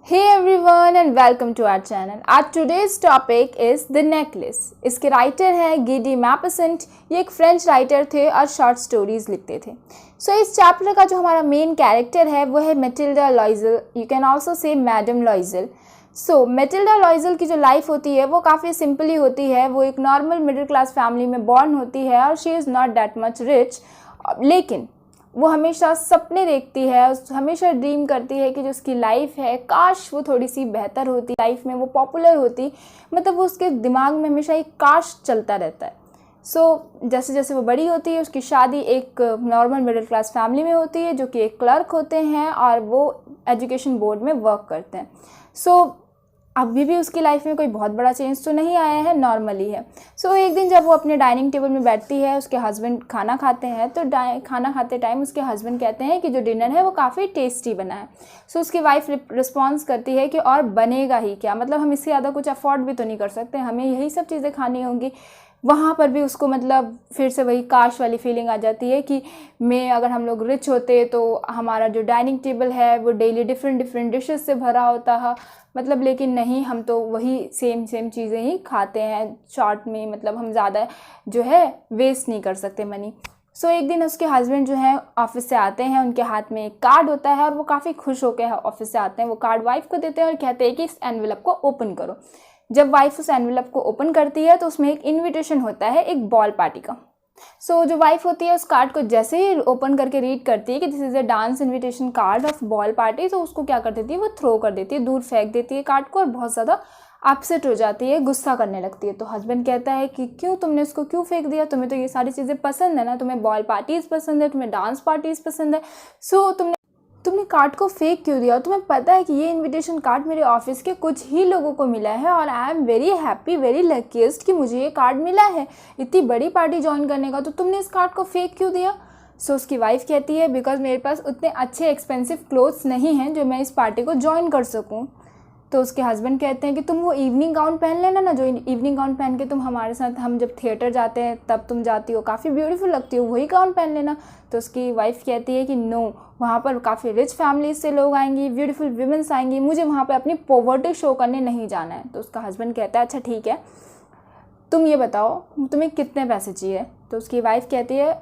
Hey everyone and welcome to our channel. Our today's topic is The Necklace. इसके writer हैं giddy मैपसेंट। ये एक French writer थे और शॉर्ट स्टोरीज लिखते थे। इस चैप्टर का जो हमारा मेन कैरेक्टर है वो है Matilda लॉइजल। You can also say madam लॉइजल। Matilda लॉइजल की जो लाइफ होती है वो काफ़ी सिंपली होती है। वो एक नॉर्मल मिडिल क्लास फैमिली में बॉर्न होती है और she is not that much rich, लेकिन वो हमेशा सपने देखती है, हमेशा ड्रीम करती है कि जो उसकी लाइफ है काश वो थोड़ी सी बेहतर होती, लाइफ में वो पॉपुलर होती। मतलब वो उसके दिमाग में हमेशा एक काश चलता रहता है। जैसे जैसे वो बड़ी होती है उसकी शादी एक नॉर्मल मिडिल क्लास फैमिली में होती है जो कि एक क्लर्क होते हैं और वो एजुकेशन बोर्ड में वर्क करते हैं। अभी भी उसकी लाइफ में कोई बहुत बड़ा चेंज तो नहीं आया है, नॉर्मली है। एक दिन जब वो अपने डाइनिंग टेबल में बैठती है, उसके हस्बैंड खाना खाते हैं, तो खाना खाते टाइम उसके हस्बैंड कहते हैं कि जो डिनर है वो काफ़ी टेस्टी बना है। उसकी वाइफ रिस्पॉन्स करती है कि और बनेगा ही क्या, मतलब हम इससे ज़्यादा कुछ अफोर्ड भी तो नहीं कर सकते, हमें यही सब चीज़ें खानी होंगी। वहाँ पर भी उसको मतलब फिर से वही काश वाली फीलिंग आ जाती है कि अगर हम लोग रिच होते तो हमारा जो डाइनिंग टेबल है वो डेली डिफरेंट डिफरेंट डिशेस से भरा होता है, मतलब लेकिन नहीं, हम तो वही सेम चीज़ें ही खाते हैं शॉर्ट में, मतलब हम ज़्यादा जो है वेस्ट नहीं कर सकते मनी। एक दिन उसके हस्बैंड जो है ऑफिस से आते हैं, उनके हाथ में एक कार्ड होता है और वो काफ़ी खुश होकर ऑफिस से आते हैं। वो कार्ड वाइफ को देते हैं और कहते हैं कि इस एनवेलप को ओपन करो। जब वाइफ उस एनवेलप को ओपन करती है तो उसमें एक इनविटेशन होता है एक बॉल पार्टी का। जो वाइफ होती है उस कार्ड को जैसे ही ओपन करके रीड करती है कि this is a dance invitation card of ball party, तो उसको क्या कर देती है, वो थ्रो कर देती है, दूर फेंक देती है कार्ड को और बहुत ज़्यादा अपसेट हो जाती है, गुस्सा करने लगती है। तो हस्बैंड कहता है कि क्यों, तुमने इसको क्यों फेंक दिया, तुम्हें तो ये सारी चीज़ें पसंद है ना, तुम्हें बॉल पार्टीज़ पसंद है, तुम्हें डांस पार्टीज़ पसंद है, तुमने कार्ड को फेंक क्यों दिया। तुम्हें पता है कि ये इनविटेशन कार्ड मेरे ऑफिस के कुछ ही लोगों को मिला है और I am very happy, very luckiest कि मुझे ये कार्ड मिला है इतनी बड़ी पार्टी ज्वाइन करने का, तो तुमने इस कार्ड को फेंक क्यों दिया। उसकी वाइफ कहती है बिकॉज मेरे पास उतने अच्छे एक्सपेंसिव क्लोथ्स नहीं हैं जो मैं इस पार्टी को ज्वाइन कर सकूँ। तो उसके हस्बैंड कहते हैं कि तुम वो इवनिंग गाउन पहन लेना ना, जो इवनिंग गाउन पहन के तुम हमारे साथ, हम जब थिएटर जाते हैं तब तुम जाती हो, काफ़ी ब्यूटीफुल लगती हो, वही गाउन पहन लेना। तो उसकी वाइफ कहती है कि नो, वहाँ पर काफ़ी रिच फैमिली से लोग आएंगी, ब्यूटीफुल वीमेंस आएंगी, मुझे वहाँ पर अपनी पॉवर्टी शो करने नहीं जाना है। तो उसका हस्बैंड कहता है अच्छा ठीक है, तुम ये बताओ तुम्हें कितने पैसे चाहिए। तो उसकी वाइफ कहती है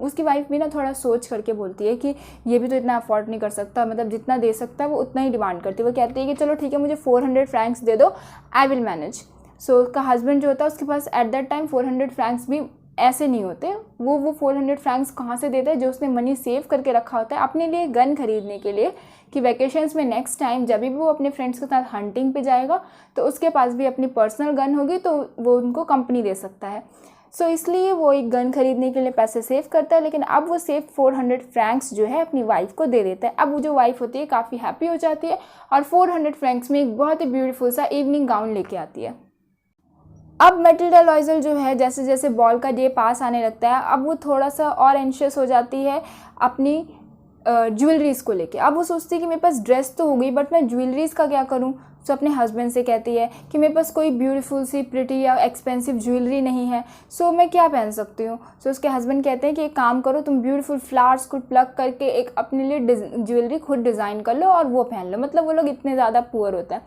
उसकी वाइफ भी ना थोड़ा सोच करके बोलती है कि ये भी तो इतना अफोर्ड नहीं कर सकता, मतलब जितना दे सकता है वो उतना ही डिमांड करती है। वो कहती है कि चलो ठीक है, मुझे 400 फ्रैंक्स दे दो, आई विल मैनेज। उसका हस्बैंड जो होता है उसके पास एट दैट टाइम 400 फ्रैंक्स भी ऐसे नहीं होते। वो 400 फ्रैंक्स कहाँ से देता है, जो उसने मनी सेव करके रखा होता है अपने लिए गन खरीदने के लिए, कि वैकेशंस में नेक्स्ट टाइम जब भी वो अपने फ्रेंड्स के साथ हंटिंग पे जाएगा तो उसके पास भी अपनी पर्सनल गन होगी तो वो उनको कंपनी दे सकता है। इसलिए वो एक गन खरीदने के लिए पैसे सेव करता है, लेकिन अब वो सेव 400 फ्रैंक्स जो है अपनी वाइफ को दे देता है। अब वो जो वाइफ होती है काफ़ी हैप्पी हो जाती है और 400 फ्रैंक्स में एक बहुत ही ब्यूटीफुल सा इवनिंग गाउन लेके आती है। अब मैटिल्डा लॉइजल जो है जैसे जैसे बॉल का डे पास आने लगता है, अब वो थोड़ा सा और एंशियस हो जाती है अपनी ज्वेलरीज़ को लेके। अब वो सोचती है कि मेरे पास ड्रेस तो हो गई बट मैं ज्वेलरीज़ का क्या करूँ। अपने हस्बैंड से कहती है कि मेरे पास कोई ब्यूटीफुल सी प्रिटी या एक्सपेंसिव ज्वेलरी नहीं है, मैं क्या पहन सकती हूँ। उसके हस्बैंड कहते हैं कि एक काम करो, तुम ब्यूटीफुल फ्लावर्स को प्लग करके एक अपने लिए ज्वेलरी खुद डिज़ाइन कर लो और वो पहन लो। मतलब वो लोग इतने ज़्यादा पुअर होता है।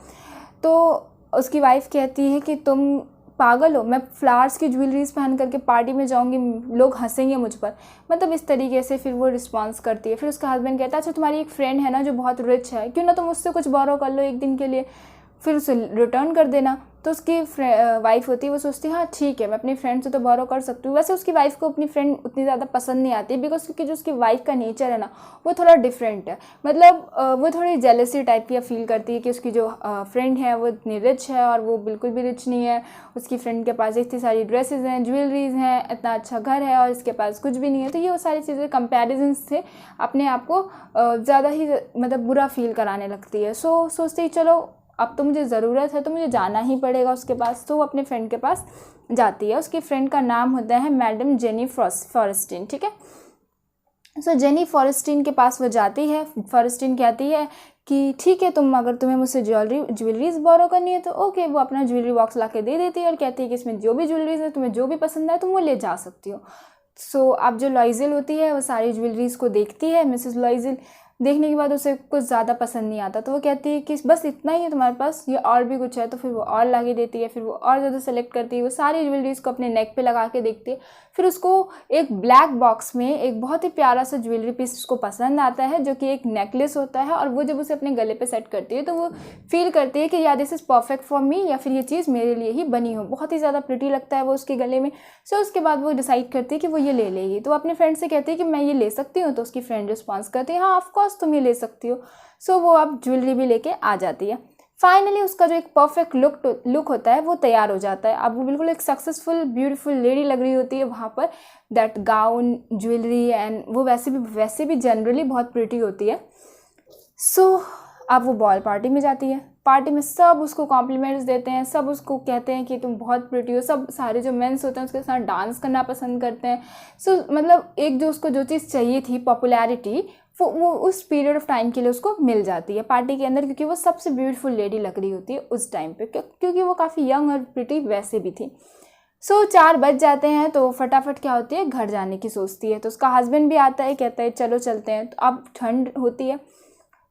तो उसकी वाइफ कहती है कि तुम पागल हो, मैं फ्लावर्स की ज्वेलरीज पहन करके पार्टी में जाऊंगी, लोग हंसेंगे मुझ पर, मतलब इस तरीके से फिर वो रिस्पॉन्स करती है। फिर उसका हस्बैंड कहता है अच्छा तुम्हारी एक फ्रेंड है ना जो बहुत रिच है, क्यों ना तुम उससे कुछ बोरो कर लो एक दिन के लिए, फिर उसे रिटर्न कर देना। तो उसकी वाइफ होती है वो सोचती है हाँ ठीक है, मैं अपनी फ्रेंड से तो बोरो कर सकती हूँ। वैसे उसकी वाइफ को अपनी फ्रेंड उतनी ज़्यादा पसंद नहीं आती बिकॉज क्योंकि जो उसकी वाइफ का नेचर है ना वो थोड़ा डिफरेंट है। मतलब वो थोड़ी जेलसी टाइप की फील करती है कि उसकी जो फ्रेंड है वो इतनी रिच है और वो बिल्कुल भी रिच नहीं है। उसकी फ्रेंड के पास इतनी सारी ड्रेसेस हैं, ज्वेलरीज हैं, इतना अच्छा घर है और इसके पास कुछ भी नहीं है। तो ये वो सारी चीज़ें कंपेरिजन से अपने आप को ज़्यादा ही मतलब बुरा फील कराने लगती है। सोचती है चलो अब तो मुझे ज़रूरत है तो मुझे जाना ही पड़ेगा उसके पास। तो वो अपने फ्रेंड के पास जाती है। उसकी फ्रेंड का नाम होता है मैडम जेनी फॉरेस्टीन, ठीक है। जेनी फॉरेस्टीन के पास वो जाती है। फॉरेस्टीन कहती है कि ठीक है, अगर तुम्हें मुझसे ज्वेलरीज बोरो करनी है तो ओके। वो अपना ज्वेलरी बॉक्स ला के दे देती है और कहती है कि इसमें जो भी ज्वेलरीज है तुम्हें जो भी पसंद है तुम वो ले जा सकती हो। अब जो लॉइजल होती है वो सारी ज्वेलरीज को देखती है। मिसेस लॉइजल देखने के बाद उसे कुछ ज़्यादा पसंद नहीं आता, तो वो कहती है कि बस इतना ही है तुम्हारे पास, ये और भी कुछ है? तो फिर वो और ला के देती है। फिर वो और ज़्यादा सेलेक्ट करती है, वो सारी ज्वेलरीज को अपने नेक पे लगा के देखती है। फिर उसको एक ब्लैक बॉक्स में एक बहुत ही प्यारा सा ज्वेलरी पीस उसको पसंद आता है, जो कि एक नेकलेस होता है। और वो जब उसे अपने गले पे सेट करती है तो वो फील करती है कि या this is perfect for me, या फिर ये चीज़ मेरे लिए ही बनी हो। बहुत ही ज़्यादा प्रिटी लगता है वो उसके गले में। सो उसके बाद वो डिसाइड करती है कि वो ये ले लेगी। तो अपने फ्रेंड से कहती है कि मैं ये ले सकती हूँ? तो उसकी फ्रेंड रिस्पॉन्स करती है, हाँ ऑफकोर्स तुम ये ले सकती हो। सो वो अब ज्वेलरी भी लेके आ जाती है। फाइनली उसका जो एक परफेक्ट लुक होता है वो तैयार हो जाता है। अब वो बिल्कुल एक सक्सेसफुल ब्यूटीफुल लेडी लग रही होती है वहाँ पर। दैट गाउन, ज्वेलरी एंड वो वैसे भी जनरली बहुत प्रिटी होती है। सो अब वो बॉल पार्टी में जाती है। पार्टी में सब उसको कॉम्प्लीमेंट्स देते हैं, सब उसको कहते हैं कि तुम बहुत प्रिटी हो। सब सारे जो मेंस होते हैं उसके साथ डांस करना पसंद करते हैं। सो मतलब एक जो उसको जो चीज़ चाहिए थी, पॉपुलैरिटी, वो उस पीरियड ऑफ टाइम के लिए उसको मिल जाती है पार्टी के अंदर, क्योंकि वो सबसे ब्यूटीफुल लेडी लग रही होती है उस टाइम पे, क्योंकि वो काफ़ी यंग और प्रिटी वैसे भी थी। सो 4 बज जाते हैं तो फटाफट क्या होती है, घर जाने की सोचती है। तो उसका हस्बैंड भी आता है, कहता है चलो चलते हैं। तो अब ठंड होती है,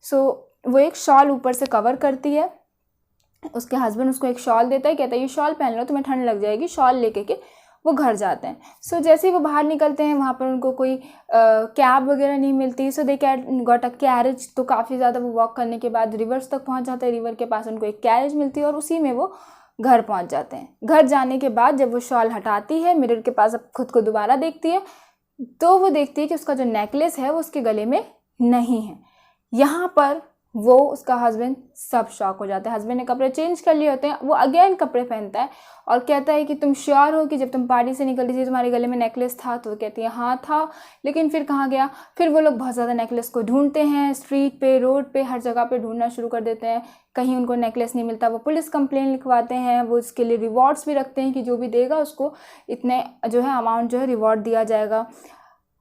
सो वो एक शॉल ऊपर से कवर करती है। उसके हस्बैंड उसको एक शॉल देता है, कहता है ये शॉल पहन लो तुम्हें ठंड लग जाएगी। शॉल लेके के वो घर जाते हैं। सो जैसे ही वो बाहर निकलते हैं वहाँ पर उनको कोई कैब वगैरह नहीं मिलती। सो दे गॉट अ कैरेज। तो काफ़ी ज़्यादा वो वॉक करने के बाद रिवर्स तक पहुँच जाते हैं। रिवर के पास उनको एक कैरेज मिलती है और उसी में वो घर पहुँच जाते हैं। घर जाने के बाद जब वो शॉल हटाती है, मिरर के पास अब खुद को दोबारा देखती है, तो वो देखती है कि उसका जो नेकलेस है वो उसके गले में नहीं है। यहाँ पर वो उसका हस्बैंड सब शॉक हो जाता है। हस्बैंड ने कपड़े चेंज कर लिए होते हैं, वो अगेन कपड़े पहनता है और कहता है कि तुम श्योर हो कि जब तुम पार्टी से निकल रही थी तुम्हारे गले में नेकलेस था? तो वो कहती है हाँ था, लेकिन फिर कहाँ गया? फिर वो लोग बहुत ज़्यादा नेकलेस को ढूंढते हैं, स्ट्रीट पे, रोड पे, हर जगह पे ढूंढना शुरू कर देते हैं। कहीं उनको नेकलेस नहीं मिलता, वो पुलिस कंप्लेन लिखवाते हैं। वो इसके लिए रिवॉर्ड्स भी रखते हैं कि जो भी देगा उसको इतने जो है अमाउंट जो है रिवॉर्ड दिया जाएगा।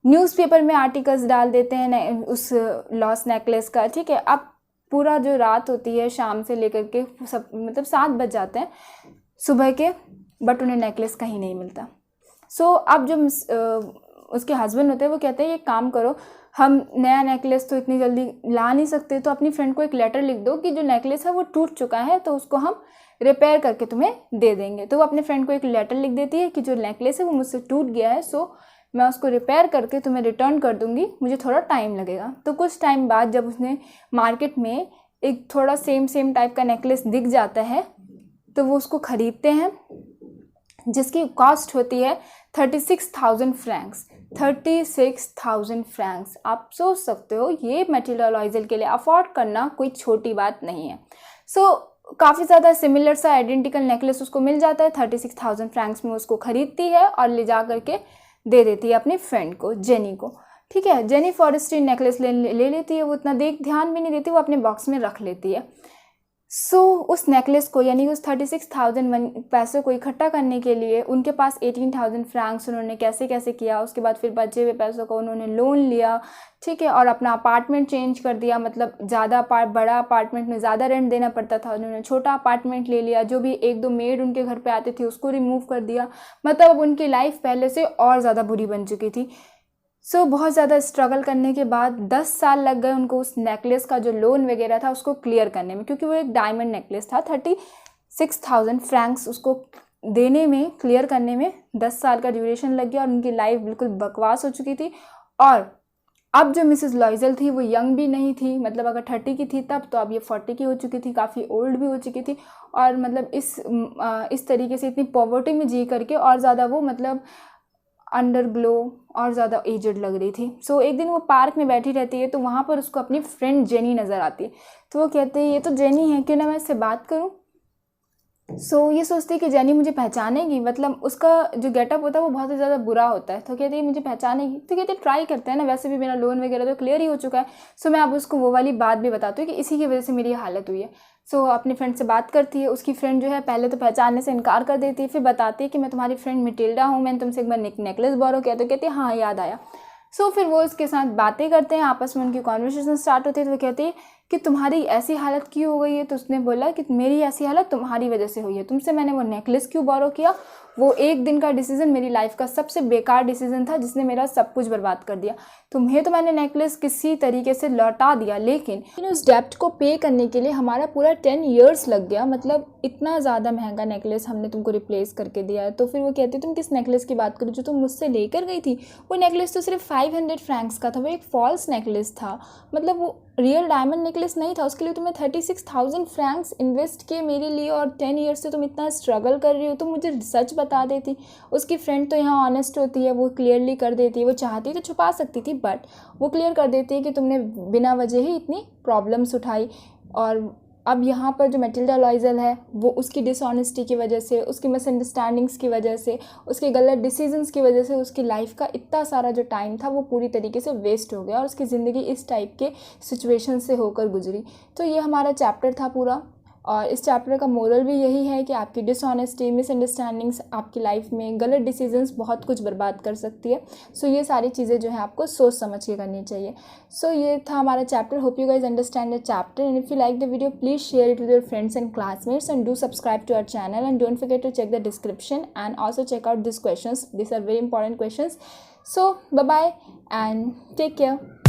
न्यूज़पेपर में आर्टिकल्स डाल देते हैं उस लॉस्ट नेकलेस का। ठीक है, अब पूरा जो रात होती है शाम से लेकर के सब मतलब 7 बज जाते हैं सुबह के, बट उन्हें नेकलेस कहीं नहीं मिलता। सो अब जो उसके हस्बैंड होते हैं वो कहते हैं ये काम करो, हम नया नेकलेस तो इतनी जल्दी ला नहीं सकते, तो अपनी फ्रेंड को एक लेटर लिख दो कि जो नेकलेस है वो टूट चुका है, तो उसको हम रिपेयर करके तुम्हें दे देंगे। तो वो अपने फ्रेंड को एक लेटर लिख देती है कि जो नेकलेस है वो मुझसे टूट गया है, सो मैं उसको रिपेयर करके तुम्हें रिटर्न कर दूंगी, मुझे थोड़ा टाइम लगेगा। तो कुछ टाइम बाद जब उसने मार्केट में एक थोड़ा सेम टाइप का नेकलेस दिख जाता है तो वो उसको ख़रीदते हैं, जिसकी कॉस्ट होती है 36,000 फ्रैंक्स। 36,000 फ्रैंक्स, आप सोच सकते हो ये मैटिल्डा लॉइजल के लिए अफोर्ड करना कोई छोटी बात नहीं है। सो काफ़ी ज़्यादा सिमिलर सा आइडेंटिकल नेकलेस उसको मिल जाता है। 36,000 फ्रैंक्स में उसको ख़रीदती है और ले जा करके दे देती है अपनी फ्रेंड को, जेनी को। ठीक है, जेनी फॉरेस्ट्री नेकलेस ले लेती है। वो इतना ध्यान भी नहीं देती, वो अपने बॉक्स में रख लेती है। सो उस नेकलेस को यानी उस 36,000 पैसों को इकट्ठा करने के लिए उनके पास 18,000 फ्रैंक्स उन्होंने कैसे कैसे किया। उसके बाद फिर बचे हुए पैसों को उन्होंने लोन लिया, ठीक है, और अपना अपार्टमेंट चेंज कर दिया। मतलब ज़्यादा बड़ा अपार्टमेंट में ज़्यादा रेंट देना पड़ता था, उन्होंने छोटा अपार्टमेंट ले लिया। जो भी 1-2 मेड उनके घर पे आते थे उसको रिमूव कर दिया। मतलब अब उनकी लाइफ पहले से और ज़्यादा बुरी बन चुकी थी। सो बहुत ज़्यादा स्ट्रगल करने के बाद 10 साल लग गए उनको उस नेकलेस का जो लोन वगैरह था उसको क्लियर करने में, क्योंकि वो एक डायमंड नेकलेस था। 36,000 फ्रैंक्स उसको देने में, क्लियर करने में 10 साल का ड्यूरेशन लग गया और उनकी लाइफ बिल्कुल बकवास हो चुकी थी। और अब जो मिसेस लॉइजल थी वो यंग भी नहीं थी, मतलब अगर 30 की थी तब, तो अब ये 40 की हो चुकी थी, काफ़ी ओल्ड भी हो चुकी थी। और मतलब इस तरीके से इतनी पॉवर्टी में जी करके और ज़्यादा वो मतलब अंडर ग्लो और ज़्यादा एजड लग रही थी। सो एक दिन वो पार्क में बैठी रहती है तो वहाँ पर उसको अपनी फ्रेंड जेनी नज़र आती है। तो वो कहते हैं ये तो जेनी है, क्यों ना मैं इससे बात करूँ। सो ये सोचती है कि जेनी मुझे पहचानेगी, मतलब उसका जो गेटअप होता है वो बहुत ही ज़्यादा बुरा होता है। तो कहती है मुझे पहचानेगी। तो कहते ट्राई करते हैं ना, वैसे भी मेरा लोन वगैरह तो क्लियर ही हो चुका है। सो मैं अब उसको वो वाली बात भी बताती हूँ कि इसी की वजह से मेरी हालत हुई है। सो अपनी फ्रेंड से बात करती है। उसकी फ्रेंड जो है पहले तो पहचानने से इनकार कर देती है, फिर बताती है कि मैं तुम्हारी फ्रेंड मिटिल्डा हूँ, मैंने तुमसे एक बार नेकलेस बोरो किया। तो कहती है हाँ याद आया। सो फिर वो उसके साथ बातें करते हैं, आपस में उनकी कॉन्वर्सेशन स्टार्ट होती है। तो वो कहती है कि तुम्हारी ऐसी हालत क्यों हो गई है। तो उसने बोला कि मेरी ऐसी हालत तुम्हारी वजह से हुई है, तुमसे मैंने वो नेकलेस क्यों बोरो किया वो एक दिन का डिसीज़न मेरी लाइफ का सबसे बेकार डिसीज़न था जिसने मेरा सब कुछ बर्बाद कर दिया। तुम्हें तो मैंने नेकलेस किसी तरीके से लौटा दिया, लेकिन उस डेप्ट को पे करने के लिए हमारा पूरा 10 ईयर्स लग गया। मतलब इतना ज़्यादा महंगा नेकलेस हमने तुमको रिप्लेस करके दिया है। तो फिर वो कहती तुम किस नेकलेस की बात करो जो तुम मुझसे लेकर गई थी? वो नेकलेस तो सिर्फ 500 फ्रैंक्स का था, वो एक फॉल्स नेकलेस था। मतलब वो रियल डायमंड नेकलेस नहीं था। उसके लिए तुम्हें 36,000 फ्रैंक्स इन्वेस्ट किए मेरे लिए, और 10 ईयर्स से तुम इतना स्ट्रगल कर रही हो। तो मुझे सच बता देती। उसकी फ्रेंड तो यहाँ ऑनेस्ट होती है, वो क्लियरली कर देती है। वो चाहती तो छुपा सकती थी, बट वो क्लियर कर देती है कि तुमने बिना वजह ही इतनी प्रॉब्लम्स उठाई। और अब यहाँ पर जो मैटिल्डा लॉइजल है वो उसकी डिसऑनेस्टी की वजह से, उसकी मिसअंडरस्टैंडिंग्स की वजह से, उसके गलत डिसीजंस की वजह से उसकी लाइफ का इतना सारा जो टाइम था वो पूरी तरीके से वेस्ट हो गया और उसकी ज़िंदगी इस टाइप के सिचुएशन से होकर गुजरी। तो ये हमारा चैप्टर था पूरा, और इस चैप्टर का मोरल भी यही है कि आपकी डिसऑनेस्टी, मिसअंडरस्टैंडिंग्स आपकी लाइफ में, गलत डिसीजंस बहुत कुछ बर्बाद कर सकती है। सो ये सारी चीज़ें जो है आपको सोच समझ के करनी चाहिए। सो ये था हमारा chapter. Hope you guys understand the chapter, and if you like the video please share it with your friends and classmates, and do subscribe to our channel, and don't forget to check the description and also check out these questions. These are very important questions. So bye bye and take care.